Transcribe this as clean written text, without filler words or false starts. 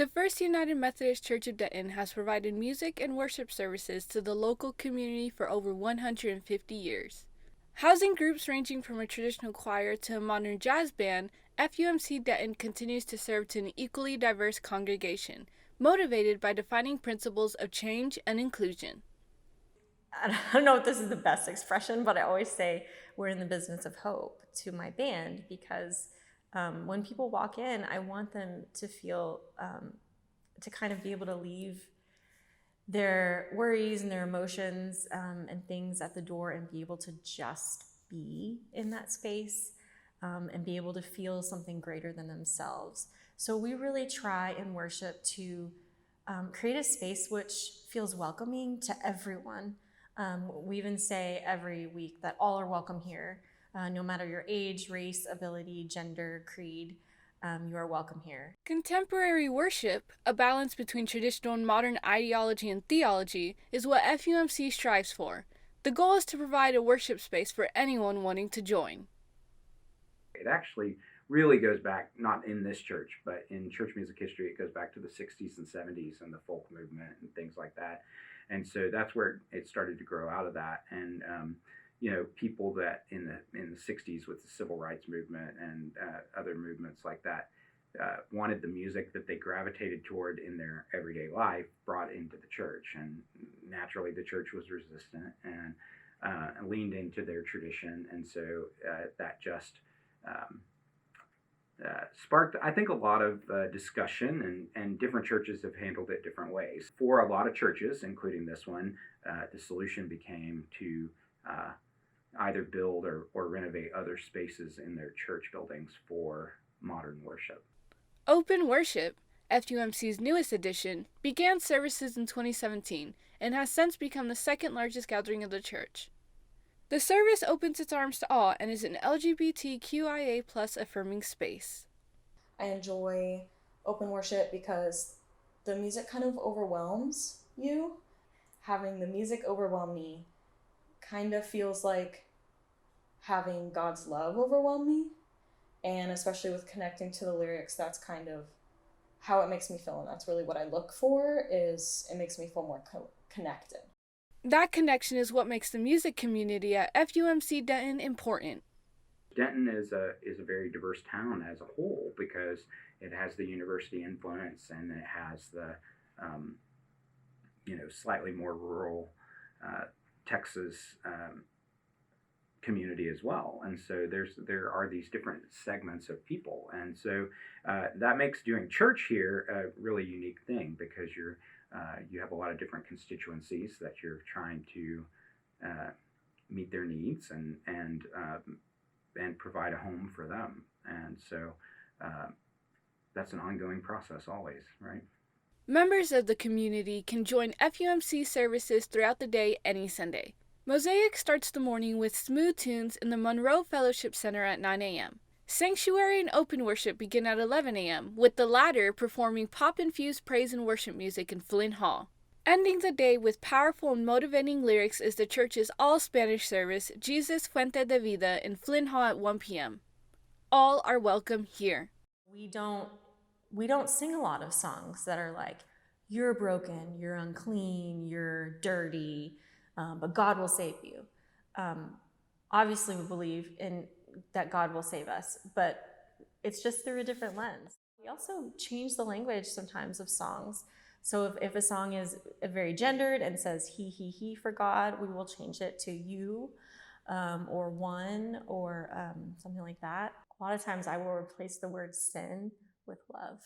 The First United Methodist Church of Denton has provided music and worship services to the local community for over 150 years. Housing groups ranging from a traditional choir to a modern jazz band, FUMC Denton continues to serve to an equally diverse congregation, motivated by defining principles of change and inclusion. I don't know if this is the best expression, but I always say we're in the business of hope to my band because when people walk in, I want them to feel, to kind of be able to leave their worries and their emotions and things at the door and be able to just be in that space and be able to feel something greater than themselves. So we really try in worship to create a space which feels welcoming to everyone. We even say every week that all are welcome here, no matter your age, race, ability, gender, creed. You are welcome here. Contemporary worship, a balance between traditional and modern ideology and theology, is what FUMC strives for. The goal is to provide a worship space for anyone wanting to join. It actually really goes back, not in this church, but in church music history, it goes back to the 60s and 70s and the folk movement and things like that. And so that's where it started to grow out of that. And people that in the 60s with the civil rights movement and other movements like that wanted the music that they gravitated toward in their everyday life brought into the church. And naturally, the church was resistant and leaned into their tradition. And so that just sparked, I think, a lot of discussion, and different churches have handled it different ways. For a lot of churches, including this one, the solution became to either build or renovate other spaces in their church buildings for modern worship. Open Worship, FUMC's newest addition, began services in 2017 and has since become the second largest gathering of the church. The service opens its arms to all and is an LGBTQIA+ affirming space. I enjoy open worship because the music kind of overwhelms you. Having the music overwhelm me kind of feels like having God's love overwhelm me. And especially with connecting to the lyrics, that's kind of how it makes me feel. And that's really what I look for, is it makes me feel more connected. That connection is what makes the music community at FUMC Denton important. Denton is a very diverse town as a whole because it has the university influence and it has the slightly more rural Texas community as well. And so there are these different segments of people, and so that makes doing church here a really unique thing because you have a lot of different constituencies that you're trying to meet their needs and provide a home for them. And so that's an ongoing process always, right? Members of the community can join FUMC services throughout the day any Sunday. Mosaic starts the morning with smooth tunes in the Monroe Fellowship Center at 9 a.m. Sanctuary and open worship begin at 11 a.m., with the latter performing pop-infused praise and worship music in Flynn Hall. Ending the day with powerful and motivating lyrics is the church's all-Spanish service, Jesus Fuente de Vida, in Flynn Hall at 1 p.m. All are welcome here. We don't sing a lot of songs that are like, you're broken, you're unclean, you're dirty, but God will save you. Obviously, we believe in that God will save us, but it's just through a different lens. We also change the language sometimes of songs. So if a song is very gendered and says he for God, we will change it to you or one or something like that. A lot of times I will replace the word sin with love.